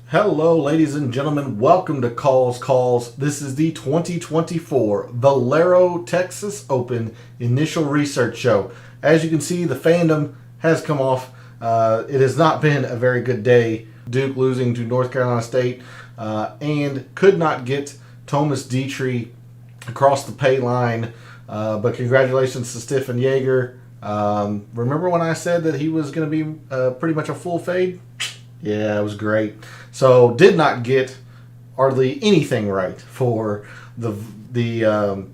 Hello, ladies and gentlemen. Welcome to Calls. This is the 2024 Valero Texas Open Initial Research Show. As you can see, the fandom has come off. It has not been a very good day. Duke losing to North Carolina State and could not get Thomas Dietrich across the pay line. But congratulations to Stephen Jaeger. Remember when I said that he was going to be pretty much a full fade? Yeah, it was great. So did not get hardly anything right for the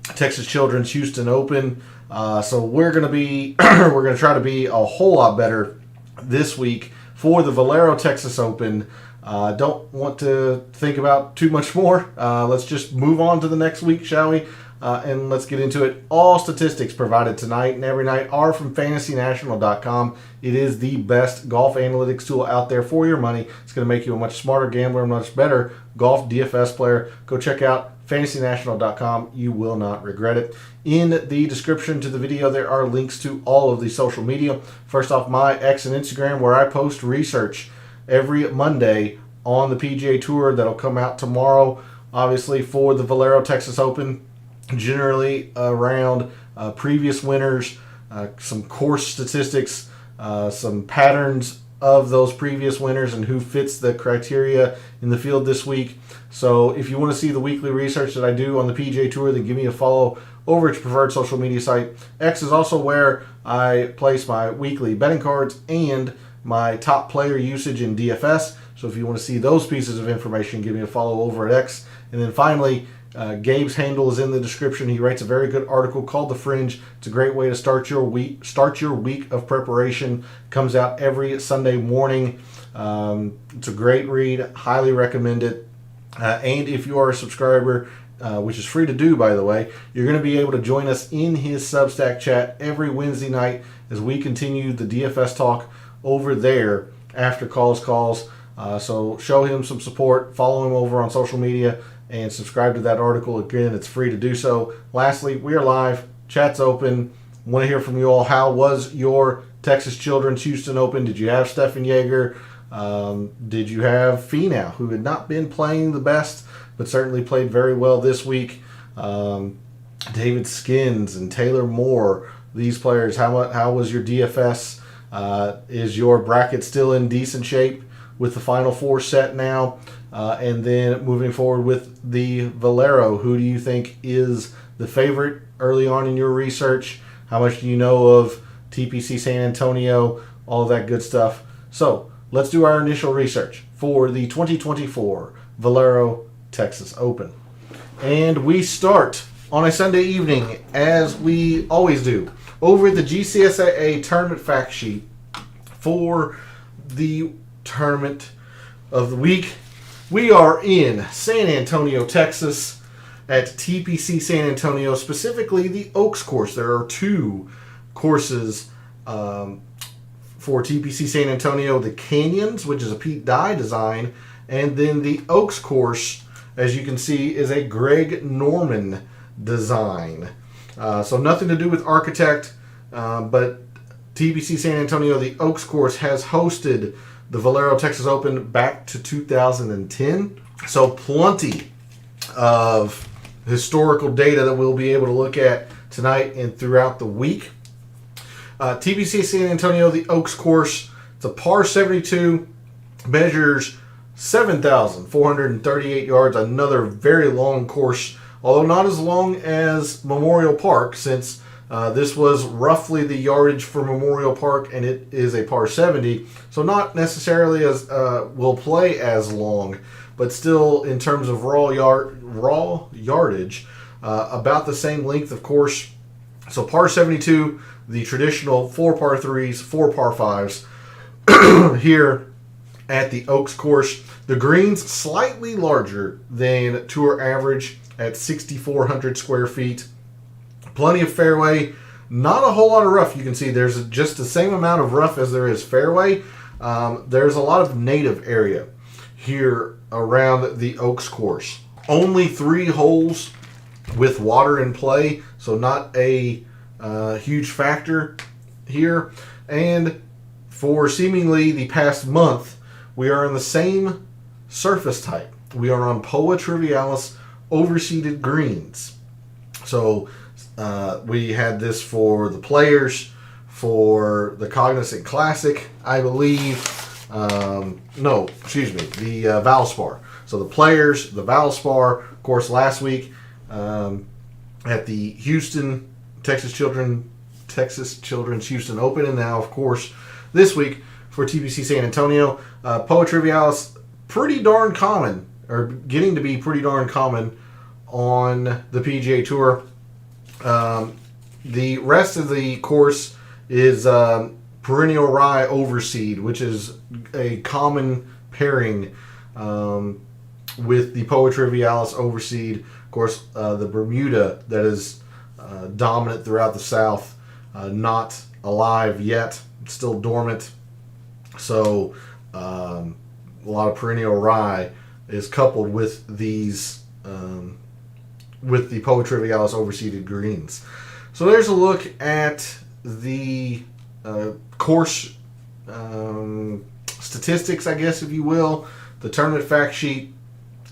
Texas Children's Houston Open. So we're gonna try to be a whole lot better this week for the Valero Texas Open. Don't want to think about too much more. Let's just move on to the next week, shall we? And let's get into it. All statistics provided tonight and every night are from FantasyNational.com. It is the best golf analytics tool out there for your money. It's going to make you a much smarter gambler, a much better golf DFS player. Go check out FantasyNational.com. You will not regret it. In the description to the video, there are links to all of the social media. First off, my X and Instagram, where I post research every Monday on the PGA Tour. That'll come out tomorrow, obviously, for the Valero Texas Open. Generally around previous winners, some course statistics, some patterns of those previous winners and who fits the criteria in the field this week. So if you want to see the weekly research that I do on the PGA Tour, then give me a follow over at your preferred social media site. X is also where I place my weekly betting cards and my top player usage in DFS. So if you want to see those pieces of information, give me a follow over at X. And then finally, Gabe's handle is in the description. He writes a very good article called The Fringe. It's a great way to start your week of preparation. Comes out every Sunday morning. It's a great read. Highly recommend it. And if you are a subscriber, which is free to do, by the way, you're going to be able to join us in his Substack chat every Wednesday night as we continue the DFS talk over there after calls. So show him some support. Follow him over on social media and subscribe to that article. Again, it's free to do so. Lastly, we are live. Chat's open. Want to hear from you all. How was your Texas Children's Houston Open? Did you have Stephen Jaeger? Did you have Finau, who had not been playing the best, but certainly played very well this week? David Skins and Taylor Moore, these players. How was your DFS? Is your bracket still in decent shape with the Final Four set now? And then moving forward with the Valero, who do you think is the favorite early on in your research? How much do you know of TPC San Antonio? All of that good stuff. So let's do our initial research for the 2024 Valero Texas Open. And we start on a Sunday evening, as we always do, over the GCSAA tournament fact sheet for the tournament of the week. We are in San Antonio, Texas, at TPC San Antonio, specifically the Oaks course. There are two courses for TPC San Antonio: the Canyons, which is a Pete Dye design, and then the Oaks course, as you can see, is a Greg Norman design. So nothing to do with architect, but TPC San Antonio, the Oaks course, has hosted the Valero Texas Open back to 2010. So plenty of historical data that we'll be able to look at tonight and throughout the week. TPC San Antonio, the Oaks course, it's a par 72, measures 7,438 yards. Another very long course, although not as long as Memorial Park, since this was roughly the yardage for Memorial Park, and it is a par 70, so not necessarily as will play as long, but still in terms of raw yardage, about the same length of course. So par 72, the traditional 4 par 3s, 4 par 5s here at the Oaks course. The greens slightly larger than tour average at 6,400 square feet. Plenty of fairway, not a whole lot of rough. You can see there's just the same amount of rough as there is fairway. There's a lot of native area here around the Oaks course. Only 3 holes with water in play, so not a huge factor here. And for seemingly the past month, we are in the same surface type. We are on POA Trivialis overseeded greens. So we had this for the Players, for the Cognizant Classic, I believe. The Valspar. So the Players, the Valspar, of course, last week at the Houston Texas Children's Houston Open, and now, of course, this week for TPC San Antonio. POA Trivialis, pretty darn common, or getting to be pretty darn common on the PGA Tour. The rest of the course is Perennial Rye Overseed, which is a common pairing with the POA Trivialis Overseed. Of course, the Bermuda that is dominant throughout the South, not alive yet, still dormant. So a lot of Perennial Rye is coupled with these with the POA Trivialis Overseeded greens. So there's a look at the course statistics, I guess, if you will, the tournament fact sheet,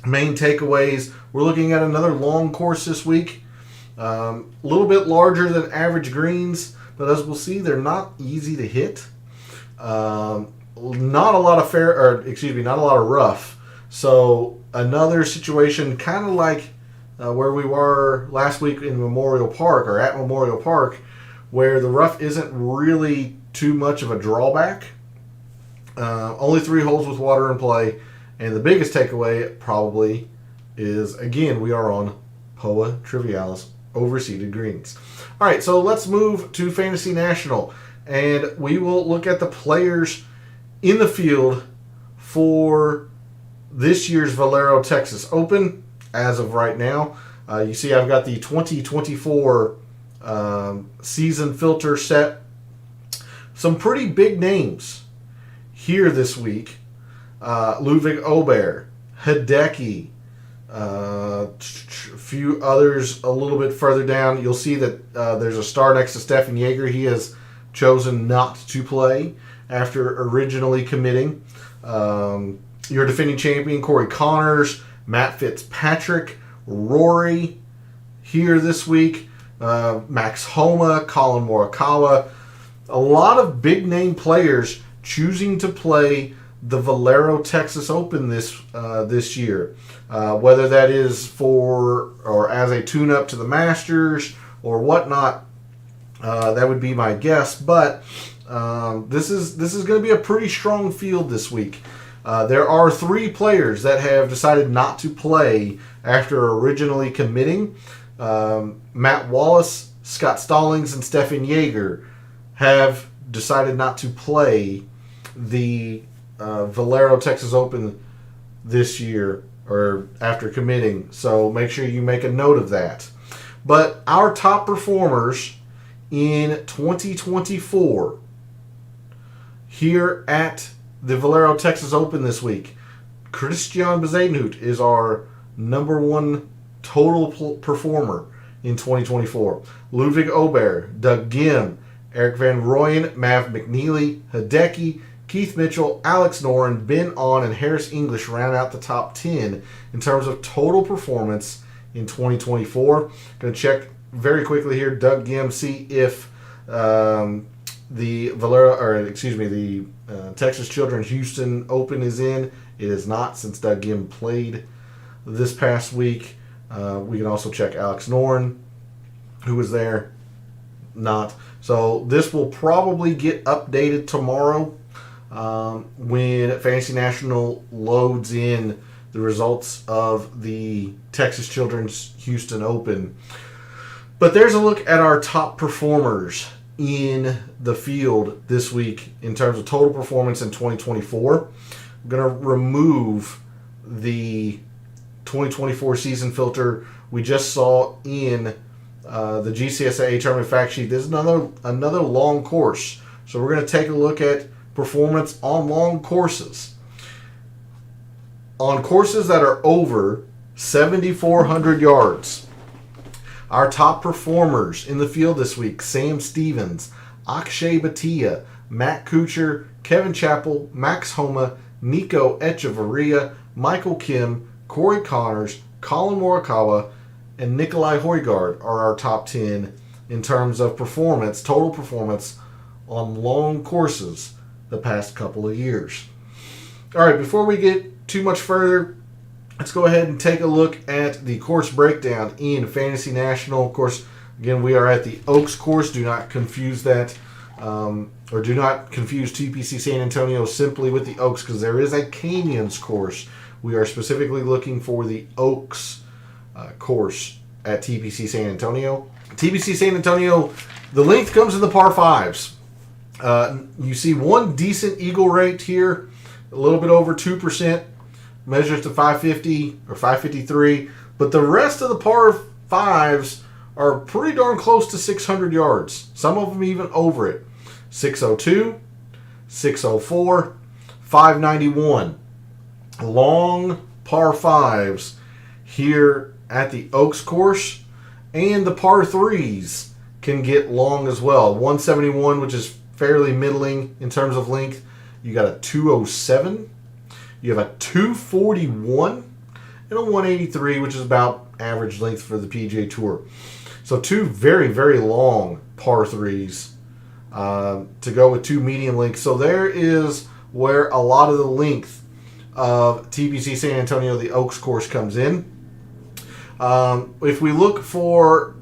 main takeaways. We're looking at another long course this week, a little bit larger than average greens, but as we'll see, they're not easy to hit. Not a lot of rough. So another situation, kind of like where we were last week in Memorial Park, or at Memorial Park, where the rough isn't really too much of a drawback. Only 3 holes with water in play, and the biggest takeaway probably is, again, we are on POA Trivialis overseeded greens. All right, so let's move to Fantasy National, and we will look at the players in the field for this year's Valero Texas Open as of right now. You see I've got the 2024 season filter set. Some pretty big names here this week. Ludwig Ober, Hideki, a few others a little bit further down. You'll see that there's a star next to Stefan Jaeger. He has chosen not to play after originally committing. Your defending champion, Corey Connors, Matt Fitzpatrick, Rory here this week, Max Homa, Colin Morikawa. A lot of big name players choosing to play the Valero Texas Open this year, whether that is for or as a tune-up to the Masters or whatnot. That would be my guess, but this is going to be a pretty strong field this week. There are 3 players that have decided not to play after originally committing. Matt Wallace, Scott Stallings, and Stefan Jaeger have decided not to play the Valero Texas Open this year, or after committing. So make sure you make a note of that. But our top performers in 2024 here at the Valero Texas Open this week. Christian Bezuidenhout is our number 1 total performer in 2024. Ludwig Ober, Doug Gim, Eric Van Rooyen, Mav McNeely, Hideki, Keith Mitchell, Alex Noren, Ben On, and Harris English round out the top 10 in terms of total performance in 2024. Going to check very quickly here, Doug Gim, see if the Texas Children's Houston Open is in. It is not, since Doug Gim played this past week. We can also check Alex Noren, who was there. Not. So this will probably get updated tomorrow when Fantasy National loads in the results of the Texas Children's Houston Open. But there's a look at our top performers in the field this week in terms of total performance in 2024. I'm going to remove the 2024 season filter we just saw in the GCSA tournament fact sheet. This is another long course. So we're going to take a look at performance on long courses. On courses that are over 7,400 yards, our top performers in the field this week: Sam Stevens, Akshay Bhatia, Matt Kuchar, Kevin Chappell, Max Homa, Nico Echeverria, Michael Kim, Corey Connors, Colin Morikawa, and Nikolai Højgaard are our top 10 in terms of performance, total performance on long courses the past couple of years. All right, before we get too much further, let's go ahead and take a look at the course breakdown in Fantasy National. Of course, again, we are at the Oaks course. Do not confuse that, or do not confuse TPC San Antonio simply with the Oaks, because there is a Canyons course. We are specifically looking for the Oaks course at TPC San Antonio. TPC San Antonio, the length comes in the par 5s. You see one decent eagle rate here, a little bit over 2%, measures to 550 or 553, but the rest of the par 5s are pretty darn close to 600 yards. Some of them even over it. 602, 604, 591. Long par 5s here at the Oaks course, and the par 3s can get long as well. 171, which is fairly middling in terms of length. You got a 207, you have a 241, and a 183, which is about average length for the PGA Tour. So two very, very long par 3s to go with two medium lengths. So there is where a lot of the length of TPC San Antonio, the Oaks course, comes in. If we look for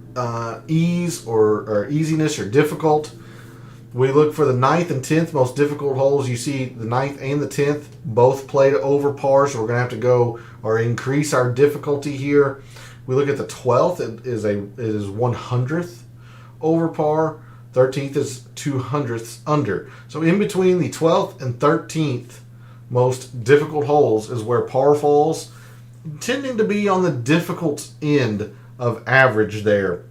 ease or easiness or difficult, we look for the 9th and 10th most difficult holes. You see the 9th and the 10th both played over par, so we're going to have to go or increase our difficulty here. We look at the 12th, it is 100th over par. 13th is 200ths under. So in between the 12th and 13th most difficult holes is where par falls, tending to be on the difficult end of average there.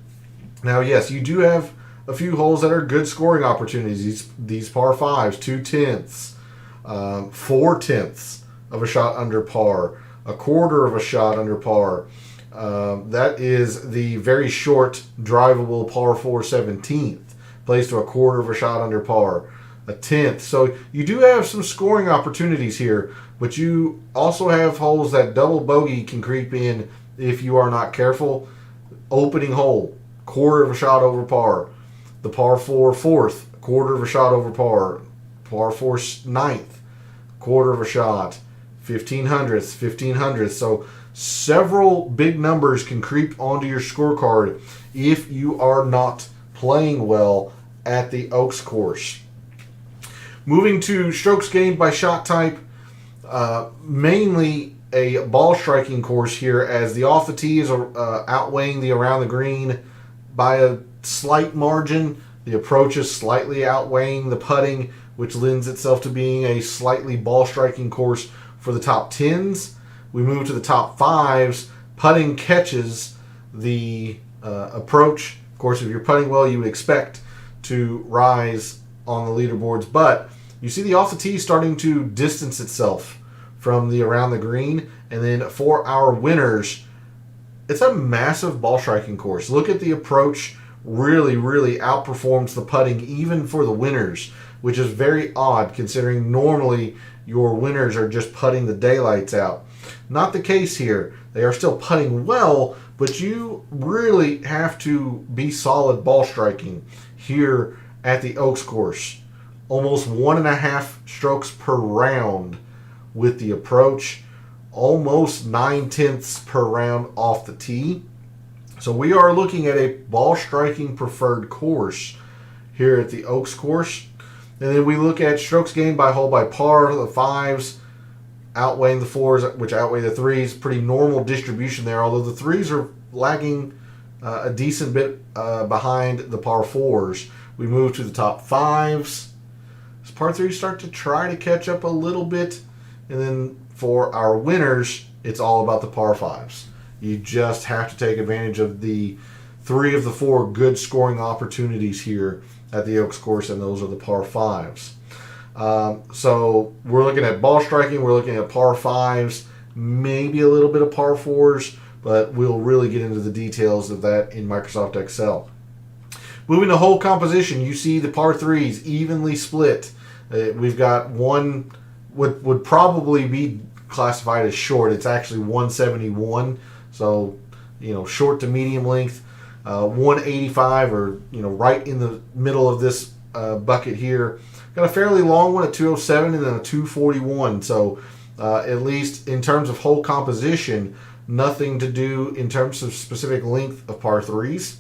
Now, yes, you do have a few holes that are good scoring opportunities. These par 5s, 2/10ths, 4/10ths of a shot under par, a quarter of a shot under par. That is the very short drivable par 4 17th, plays to a quarter of a shot under par, a 10th. So you do have some scoring opportunities here, but you also have holes that double bogey can creep in if you are not careful. Opening hole, quarter of a shot over par. The par 4 4th, quarter of a shot over par. Par 4 9th, quarter of a shot. 1500ths, 1500ths. So several big numbers can creep onto your scorecard if you are not playing well at the Oaks course. Moving to strokes gained by shot type, mainly a ball striking course here, as the off the tee is outweighing the around the green by a slight margin. The approach is slightly outweighing the putting, which lends itself to being a slightly ball striking course for the top 10s. We move to the top 5s. Putting catches the approach. Of course, if you're putting well, you would expect to rise on the leaderboards, but you see the off the tee starting to distance itself from the around the green. And then for our winners, it's a massive ball striking course. Look at the approach. Really, really outperforms the putting even for the winners, which is very odd considering normally your winners are just putting the daylights out. Not the case here. They are still putting well, but you really have to be solid ball striking here at the Oaks course. Almost 1.5 strokes per round with the approach. Almost 9/10ths per round off the tee. So we are looking at a ball striking preferred course here at the Oaks course. And then we look at strokes gained by hole by par, the 5s outweighing the 4s, which outweigh the 3s. Pretty normal distribution there, although the 3s are lagging a decent bit behind the par 4s. We move to the top 5s. As par 3s start to try to catch up a little bit. And then for our winners, it's all about the par 5s. You just have to take advantage of the 3 of the 4 good scoring opportunities here at the Oaks course, and those are the par 5s. So we're looking at ball striking, we're looking at par 5s, maybe a little bit of par 4s, but we'll really get into the details of that in Microsoft Excel. Moving to hole composition, you see the par 3s evenly split. We've got one would probably be classified as short. It's actually 171, so short to medium length. 185, or right in the middle of this bucket here. Got a fairly long one at 207 and then a 241. So at least in terms of hole composition, nothing to do in terms of specific length of par 3s.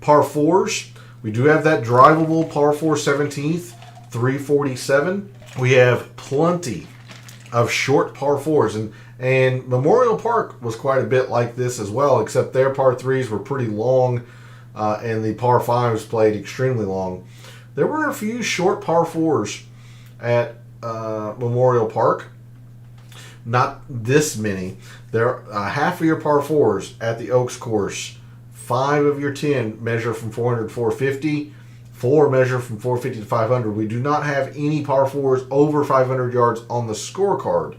Par 4s, we do have that drivable par 4 17th, 347. We have plenty of short par 4s, and Memorial Park was quite a bit like this as well, except their par 3s were pretty long, and the par 5s played extremely long. There were a few short par 4s at Memorial Park. Not this many. There half of your par 4s at the Oaks course, 5 of your 10 measure from 400 to 450. 4 measure from 450 to 500. We do not have any par 4s over 500 yards on the scorecard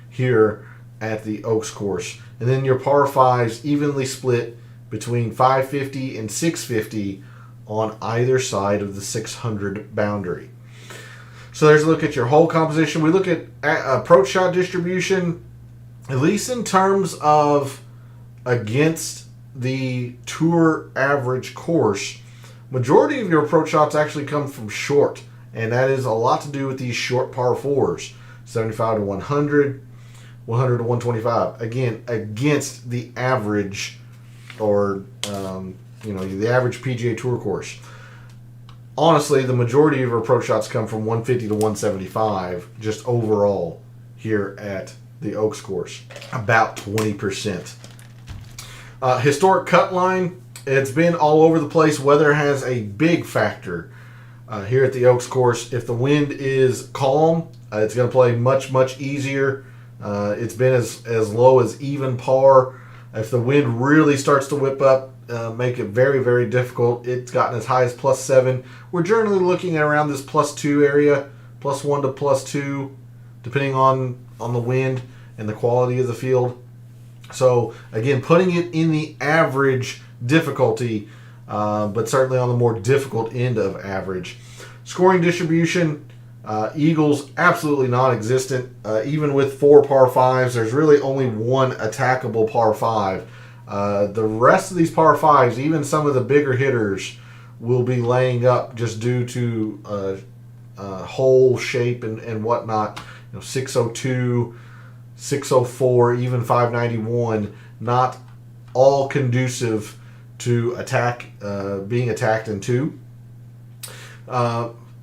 here at the Oaks course. And then your par 5s evenly split between 550 and 650 on either side of the 600 boundary. So there's a look at your hole composition. We look at approach shot distribution, at least in terms of against the tour average course. Majority of your approach shots actually come from short, and that is a lot to do with these short par 4s, 75 to 100, 100 to 125. Again, against the average, or the average PGA Tour course. Honestly, the majority of your approach shots come from 150 to 175, just overall here at the Oaks course, about 20%. Historic cut line. It's been all over the place. Weather has a big factor here at the Oaks course. If the wind is calm, it's going to play much, much easier. It's been as low as even par. If the wind really starts to whip up, make it very, very difficult. It's gotten as high as +7. We're generally looking at around this +2 area, +1 to +2, depending on the wind and the quality of the field. So, again, putting it in the average difficulty, but certainly on the more difficult end of average. Scoring distribution, Eagles absolutely non-existent. Even with 4 par 5s, there's really only one attackable par 5. The rest of these par 5s, even some of the bigger hitters, will be laying up just due to hole shape and whatnot. 602, 604, even 591, not all conducive to being attacked in 2.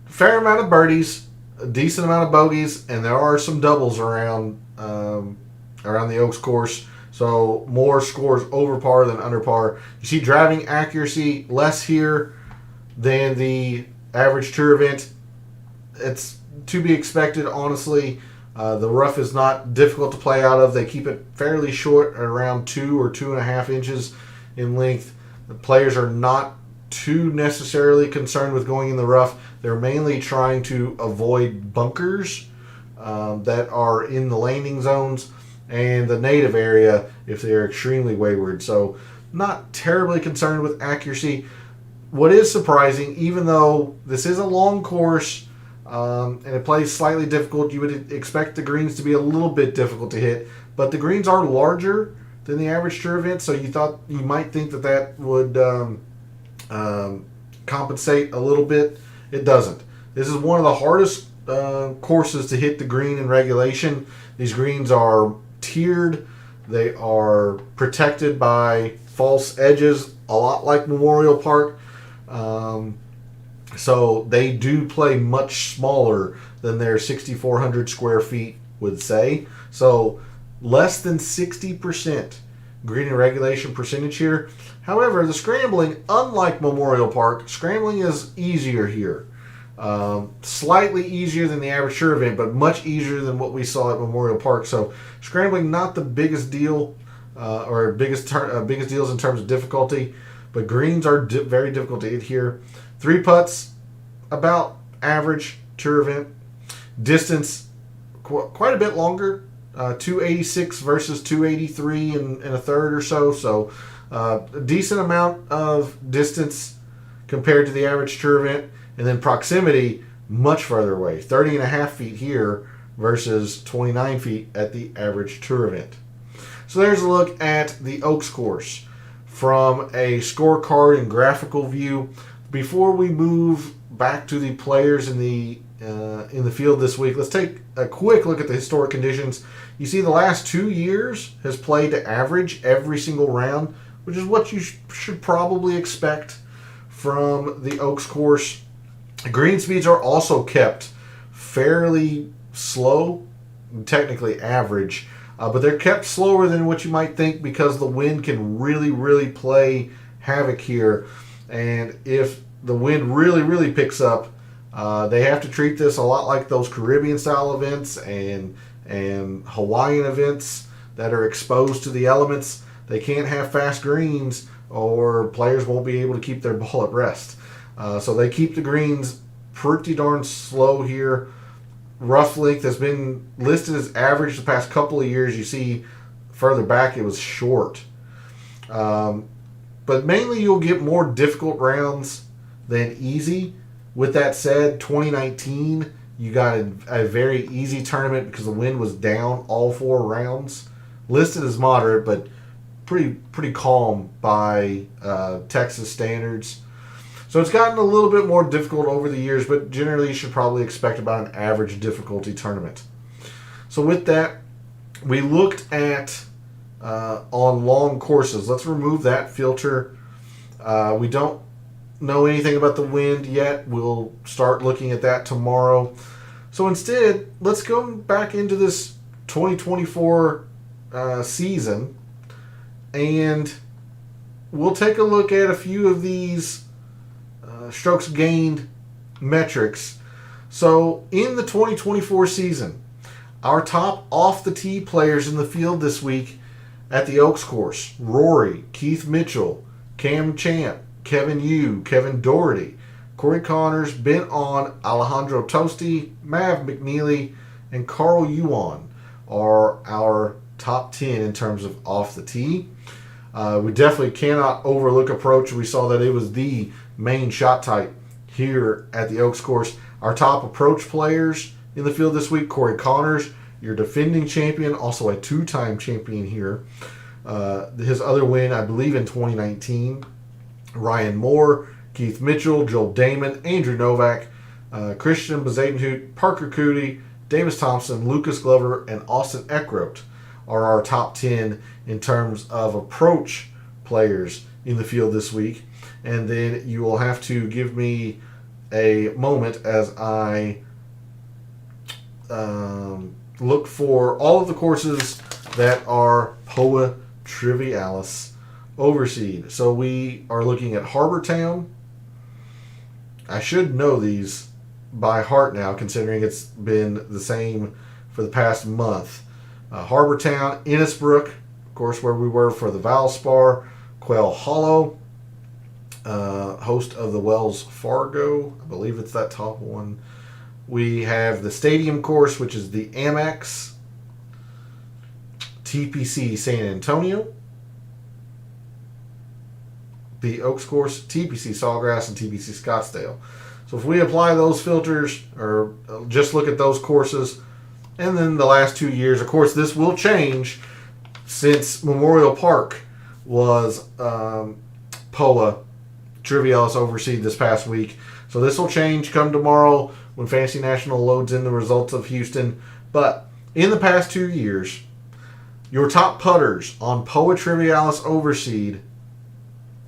Fair amount of birdies, a decent amount of bogeys, and there are some doubles around the Oaks course. So more scores over par than under par. You see driving accuracy less here than the average tour event. It's to be expected, honestly. The rough is not difficult to play out of. They keep it fairly short at around 2 or 2.5 inches in length. The players are not too necessarily concerned with going in the rough. They're mainly trying to avoid bunkers that are in the landing zones and the native area if they're extremely wayward. So not terribly concerned with accuracy. What is surprising, even though this is a long course and it plays slightly difficult, you would expect the greens to be a little bit difficult to hit, but the greens are larger than the average tour event, so you might think that would compensate a little bit. It doesn't. This is one of the hardest courses to hit the green in regulation. These greens are tiered. They are protected by false edges, a lot like Memorial Park. So they do play much smaller than their 6,400 square feet would say. So less than 60% green and regulation percentage here. However, the scrambling, unlike Memorial Park, scrambling is easier here. Slightly easier than the average tour event, but much easier than what we saw at Memorial Park. So scrambling, not the biggest deal or biggest deals in terms of difficulty, but greens are very difficult to hit here. 3 putts, about average tour event. Distance, quite a bit longer. 286 versus 283 and a third or so. So a decent amount of distance compared to the average tour event. And then proximity, much further away. 30.5 feet here versus 29 feet at the average tour event. So there's a look at the Oaks course from a scorecard and graphical view. Before we move back to the players in the field this week, let's take a quick look at the historic conditions. You see the last 2 years has played to average every single round, which is what you should probably expect from the Oaks course. Green speeds are also kept fairly slow, technically average, but they're kept slower than what you might think because the wind can really, really play havoc here. And if the wind really, really picks up, they have to treat this a lot like those Caribbean-style events and Hawaiian events that are exposed to the elements. They can't have fast greens or players won't be able to keep their ball at rest. So they keep the greens pretty darn slow here. Rough length has been listed as average the past couple of years. You see further back it was short. But mainly you'll get more difficult rounds than easy. With that said, 2019, you got a very easy tournament because the wind was down all 4 rounds. Listed as moderate, but pretty calm by Texas standards. So it's gotten a little bit more difficult over the years, but generally you should probably expect about an average difficulty tournament. So with that, we looked at on long courses. Let's remove that filter. We don't know anything about the wind yet. We'll start looking at that tomorrow. So instead, let's go back into this 2024 season, and we'll take a look at a few of these strokes gained metrics. So in the 2024 season, our top off the tee players in the field this week at the Oaks course: Rory, Keith Mitchell, Cam Champ, Kevin Yu, Kevin Doherty, Corey Connors, Ben On, Alejandro Tosti, Mav McNeely, and Carl Yuan are our top 10 in terms of off the tee. We definitely cannot overlook approach. We saw that it was the main shot type here at the Oaks course. Our top approach players in the field this week: Corey Connors, your defending champion, also a 2-time champion here. His other win, I believe, in 2019. Ryan Moore, Keith Mitchell, Joel Damon, Andrew Novak, Christian Bezadenhout, Parker Cootie, Davis Thompson, Lucas Glover, and Austin Eckroat are our top 10 in terms of approach players in the field this week. And then you will have to give me a moment as I look for all of the courses that are POA Trivialis overseed. So we are looking at Harbortown. I should know these by heart now, considering it's been the same for the past month. Harbortown, Innisbrook, of course, where we were for the Valspar, Quail Hollow, host of the Wells Fargo. I believe it's that top one. We have the Stadium course, which is the Amex, TPC San Antonio, the Oaks course, TPC Sawgrass, and TPC Scottsdale. So if we apply those filters, or just look at those courses, and then the last 2 years, of course, this will change since Memorial Park was POA Trivialis overseed this past week. So this will change come tomorrow when Fantasy National loads in the results of Houston. But in the past 2 years, your top putters on POA Trivialis overseed,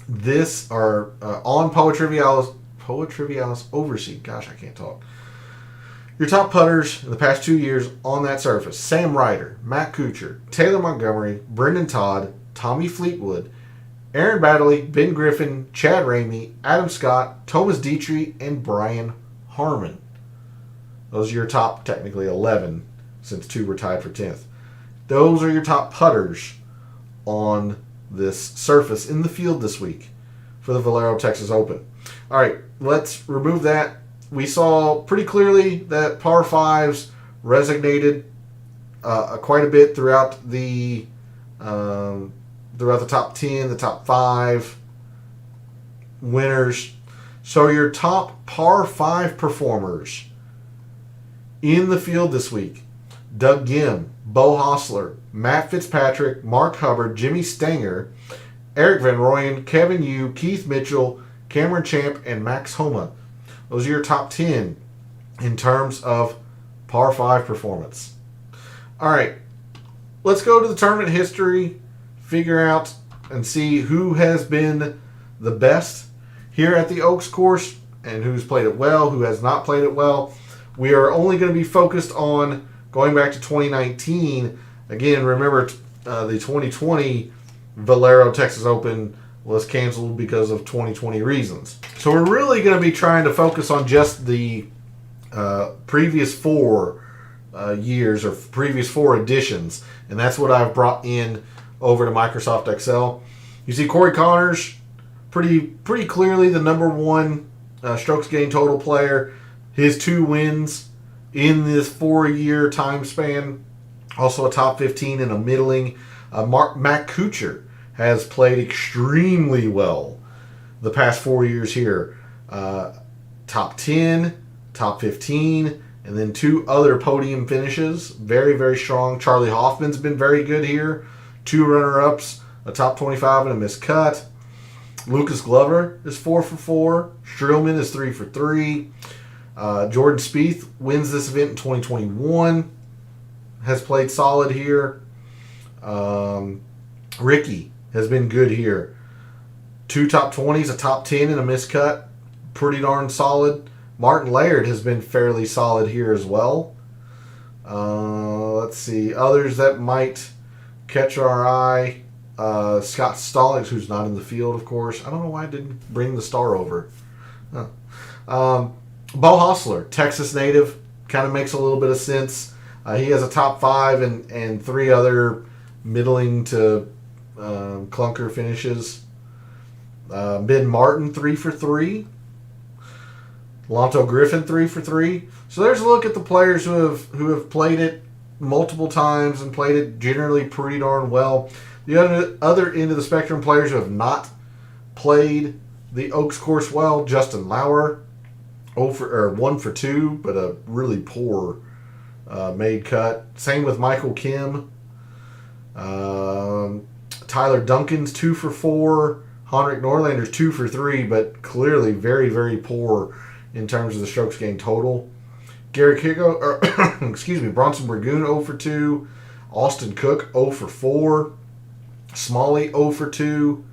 this are on POA Trivialis overseed. Gosh, I can't talk. Your top putters in the past 2 years on that surface: Sam Ryder, Matt Kuchar, Taylor Montgomery, Brendan Todd, Tommy Fleetwood, Aaron Baddeley, Ben Griffin, Chad Ramey, Adam Scott, Thomas Dietrich, and Brian Harmon. Those are your top, technically 11, since 2 were tied for 10th. Those are your top putters on this surface in the field this week for the Valero Texas Open. All right, let's remove that. We saw pretty clearly that par 5s resonated quite a bit throughout the top 10, the top 5 winners. So your top par 5 performers In the field this week, Doug Gim, Bo Hostler, Matt Fitzpatrick, Mark Hubbard, Jimmy Stanger, Eric Van Rooyen, Kevin Yu, Keith Mitchell, Cameron Champ, and Max Homa. Those are your top 10 in terms of par 5 performance. All right, let's go to the tournament history, figure out and see who has been the best here at the Oaks course and who's played it well, who has not played it well. We are only going to be focused on going back to 2019. Again, remember the 2020 Valero Texas Open was canceled because of 2020 reasons. So we're really going to be trying to focus on just the previous 4 years or previous 4 editions, and that's what I've brought in over to Microsoft Excel. You see Corey Connors, pretty clearly the number 1 strokes gained total player. His 2 wins in this 4-year time span, also a top 15 and a middling. Matt Kuchar has played extremely well the past 4 years here. Top 10, top 15, and then 2 other podium finishes. Very, very strong. Charlie Hoffman's been very good here. 2 runner-ups, a top 25 and a missed cut. Lucas Glover is 4 for 4. Streelman is 3 for 3. Jordan Spieth wins this event in 2021. Has played solid here. Ricky has been good here. 2 top 20s, a top 10, and a missed cut. Pretty darn solid. Martin Laird has been fairly solid here as well. Let's see. Others that might catch our eye. Scott Stallings, who's not in the field, of course. I don't know why I didn't bring the star over. Bo Hostler, Texas native. Kind of makes a little bit of sense. He has a top 5 and 3 other middling to clunker finishes. Ben Martin, 3 for 3. Lonto Griffin, 3 for 3. So there's a look at the players who have played it multiple times and played it generally pretty darn well. The other end of the spectrum, players who have not played the Oaks course well. Justin Lauer, 1 for 2, but a really poor made cut. Same with Michael Kim. Tyler Duncan's 2 for 4. Henrik Norlander's 2 for 3, but clearly very, very poor in terms of the strokes gained total. Bronson Burgoon 0 for 2. Austin Cook 0 for 4. Smalley 0 for 2.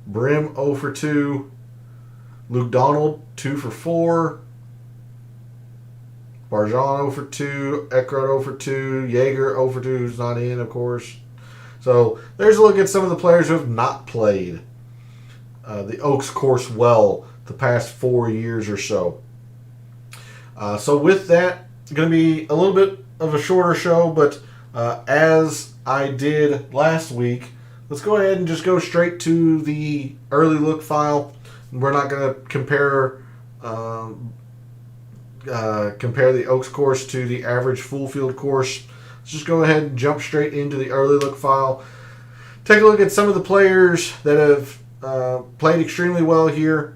Brim 0 for 2. Luke Donald 2 for 4. Barjan 0 for 2. Eckroat 0 for 2. Jaeger 0 for 2, who's not in, of course. So there's a look at some of the players who have not played the Oaks course well the past 4 years or so. So with that, it's going to be a little bit of a shorter show, but as I did last week, let's go ahead and just go straight to the early look file. We're not going to compare the Oaks course to the average full field course. Let's just go ahead and jump straight into the early look file. Take a look at some of the players that have played extremely well here.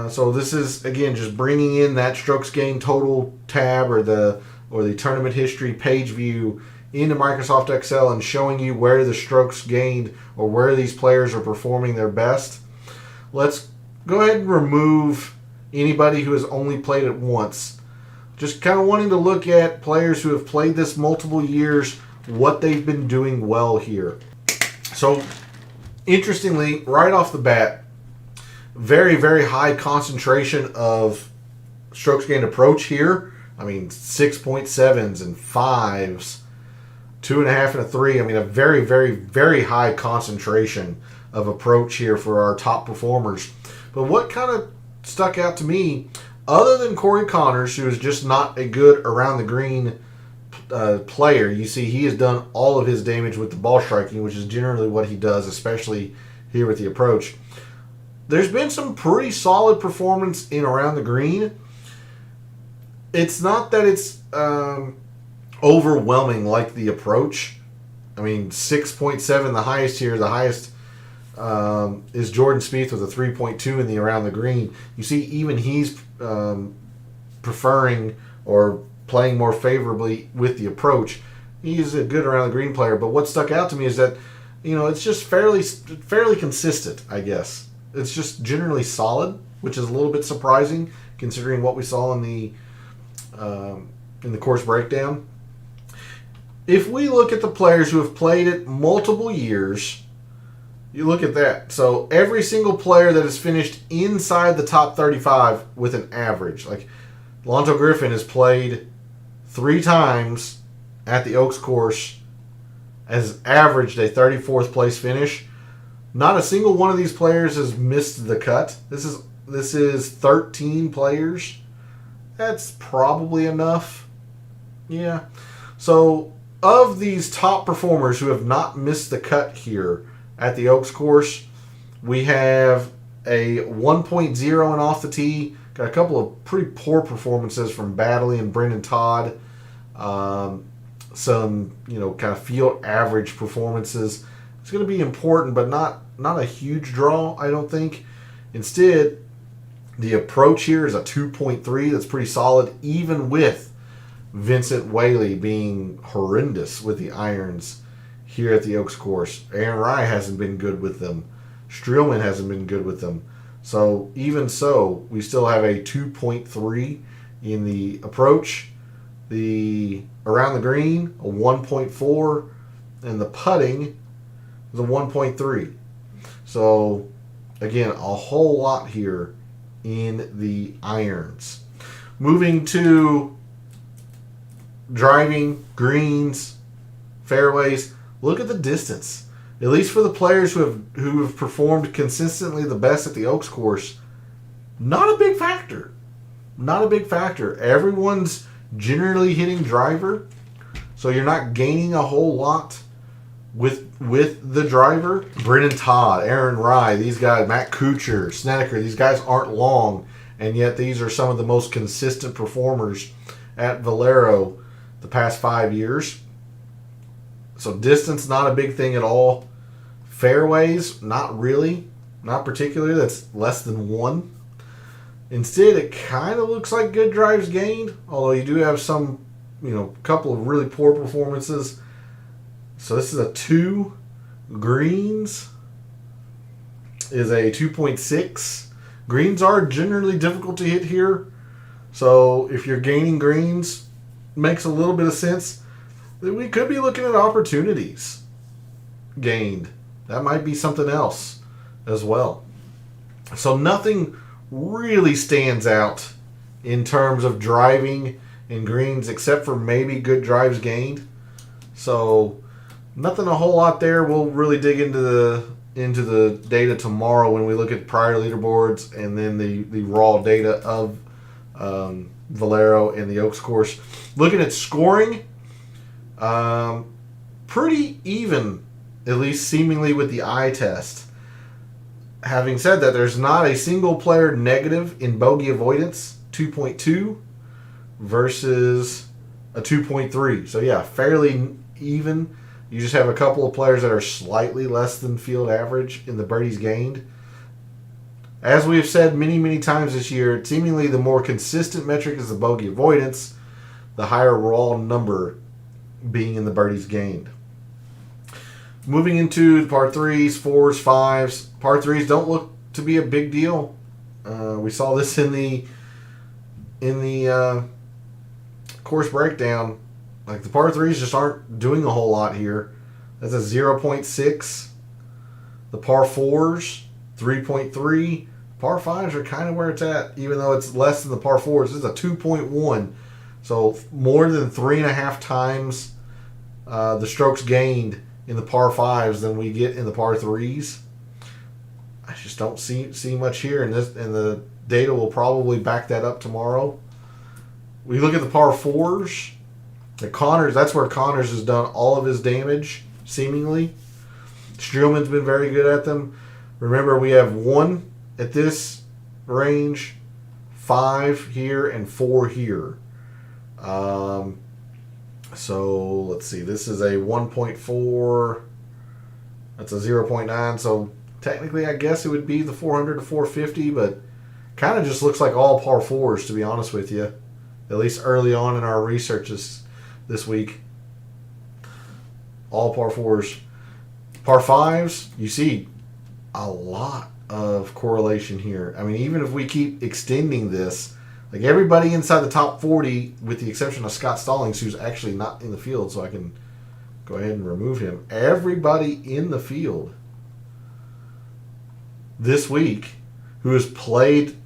So this is, again, just bringing in that strokes gained total tab or the tournament history page view into Microsoft Excel and showing you where the strokes gained or where these players are performing their best. Let's go ahead and remove anybody who has only played it once. Just kind of wanting to look at players who have played this multiple years, what they've been doing well here. So, interestingly, right off the bat, very, very high concentration of strokes gained approach here. I mean, 6.7s and 5s, 2.5 and a 3. I mean, a very, very, very high concentration of approach here for our top performers. But what kind of stuck out to me, other than Corey Connors, who is just not a good around the green player, you see he has done all of his damage with the ball striking, which is generally what he does, especially here with the approach. There's been some pretty solid performance in around the green. It's not that it's overwhelming like the approach. I mean, 6.7, the highest here. The highest is Jordan Spieth with a 3.2 in the around the green. You see, even he's preferring or playing more favorably with the approach. He's a good around the green player, but what stuck out to me is that, it's just fairly consistent, I guess. It's just generally solid, which is a little bit surprising considering what we saw in the course breakdown. If we look at the players who have played it multiple years, you look at that. So every single player that has finished inside the top 35 with an average, like Lonzo Griffin has played 3 times at the Oaks course, has averaged a 34th place finish. Not a single one of these players has missed the cut. This is 13 players. That's probably enough. Yeah. So of these top performers who have not missed the cut here at the Oaks course, we have a 1.0 and off the tee. Got a couple of pretty poor performances from Baddeley and Brendan Todd. Some, kind of field average performances. It's going to be important, but not a huge draw, I don't think. Instead, the approach here is a 2.3. That's pretty solid, even with Vincent Whaley being horrendous with the irons here at the Oaks course. Aaron Rai hasn't been good with them. Streelman hasn't been good with them. So even so, we still have a 2.3 in the approach. The around the green, a 1.4, and the putting is a 1.3. So again, a whole lot here in the irons. Moving to driving, greens, fairways, look at the distance. At least for the players who have performed consistently the best at the Oaks course, not a big factor. Not a big factor. Everyone's generally hitting driver, so you're not gaining a whole lot with the driver. Brendan Todd, Aaron Rai, these guys, Matt Kuchar, Snedeker, these guys aren't long, and yet these are some of the most consistent performers at Valero the past 5 years. So distance, not a big thing at all. Fairways, not really. Not particularly. That's less than 1. Instead, it kind of looks like good drives gained, although you do have some, couple of really poor performances. So this is a 2. Greens is a 2.6. Greens are generally difficult to hit here. So if you're gaining greens, makes a little bit of sense. We could be looking at opportunities gained. That might be something else as well. So nothing really stands out in terms of driving and greens except for maybe good drives gained. So nothing a whole lot there. We'll really dig into the data tomorrow when we look at prior leaderboards and then the raw data of Valero and the Oaks course. Looking at scoring, pretty even, at least seemingly with the eye test. Having said that, there's not a single player negative in bogey avoidance, 2.2 versus a 2.3. So yeah, fairly even. You just have a couple of players that are slightly less than field average in the birdies gained. As we have said many, many times this year, seemingly the more consistent metric is the bogey avoidance, the higher raw number being in the birdies gained. Moving into par 3s, 4s, 5s. Par 3s don't look to be a big deal. We saw this in the course breakdown. Like the par 3s just aren't doing a whole lot here. That's a 0.6. The par 4s, 3.3. Par 5s are kind of where it's at, even though it's less than the par 4s. This is a 2.1. So more than 3.5 times the strokes gained in the par 5s than we get in the par 3s. I just don't see much here, and the data will probably back that up tomorrow. We look at the par 4s. The Connors, that's where Connors has done all of his damage, seemingly. Streelman's been very good at them. Remember, we have 1 at this range, 5 here, and 4 here. So let's see. This is a 1.4. That's a 0.9. So technically, I guess it would be the 400 to 450, but kind of just looks like all par 4s, to be honest with you. at least early on in our researches this week. All par fours. Par fives, you see a lot of correlation here. I mean, even if we keep extending this, like everybody inside the top 40, with the exception of Scott Stallings, who's actually not in the field, so I can go ahead and remove him. Everybody in the field this week who has played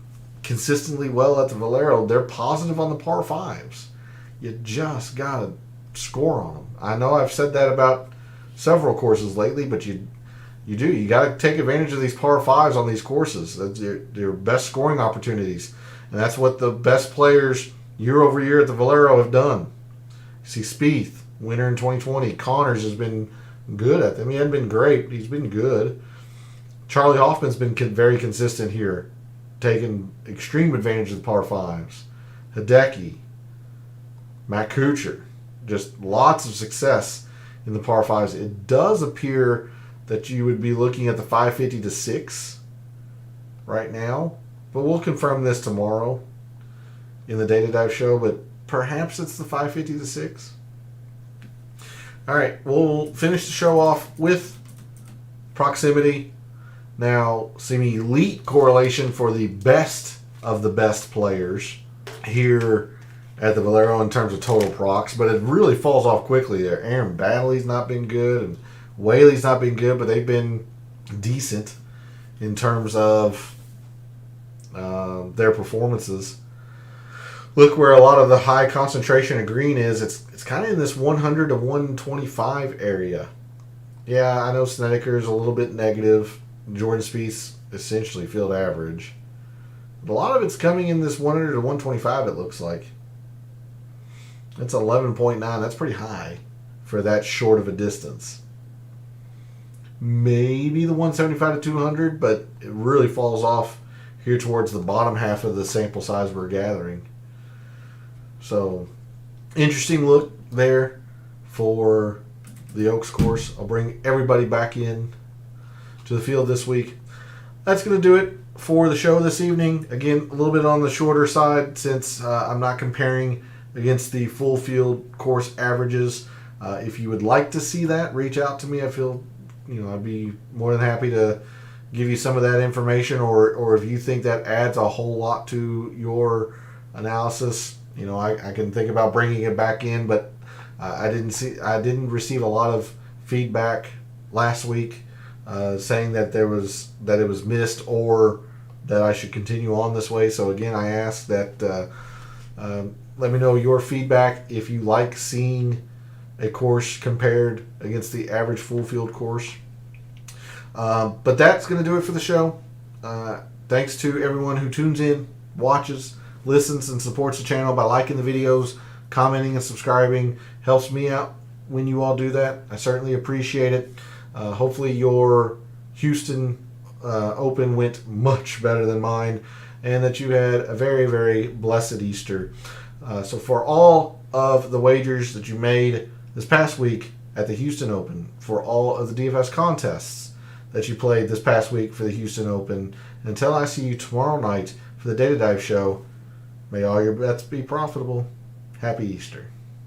consistently well at the Valero, they're positive on the par fives. You just got to score on them. I know I've said that about several courses lately, but you do. You got to take advantage of these par fives on these courses. That's your best scoring opportunities. And that's what the best players year over year at the Valero have done. You see Spieth, winner in 2020. Connors has been good at them. He hasn't been great, but he's been good. Charlie Hoffman's been very consistent here, taking extreme advantage of the par fives. Hideki, Matt Kuchar, just lots of success in the par fives. It does appear that you would be looking at the 550 to 6 right now, but we'll confirm this tomorrow in the Data Dive show, but perhaps it's the 550 to 6. All right, we'll finish the show off with proximity. Now, some elite correlation for the best of the best players here at the Valero in terms of total procs, but it really falls off quickly there. Aaron Baddeley's not been good, and Whaley's not been good, but they've been decent in terms of their performances. Look where a lot of the high concentration of green is. It's kind of in this 100 to 125 area. Yeah, I know Snedeker's a little bit negative. Jordan Spieth's essentially field average. But a lot of it's coming in this 100 to 125, it looks like. That's 11.9. That's pretty high for that short of a distance. Maybe the 175 to 200, but it really falls off here towards the bottom half of the sample size we're gathering. So, interesting look there for the Oaks course. I'll bring everybody back in to the field this week. That's going to do it for the show this evening. Again, a little bit on the shorter side since I'm not comparing against the full field course averages. If you would like to see that, reach out to me. I feel, I'd be more than happy to give you some of that information, or if you think that adds a whole lot to your analysis, I can think about bringing it back in, but I didn't receive a lot of feedback last week saying that it was missed or that I should continue on this way. So again, I ask that let me know your feedback if you like seeing a course compared against the average full field course. But that's going to do it for the show. Thanks to everyone who tunes in, watches, listens, and supports the channel by liking the videos, commenting, and subscribing. Helps me out when you all do that. I certainly appreciate it. Hopefully your Houston Open went much better than mine, and that you had a very, very blessed Easter. So for all of the wagers that you made this past week at the Houston Open, for all of the DFS contests that you played this past week for the Houston Open, and until I see you tomorrow night for the Data Dive show, may all your bets be profitable. Happy Easter.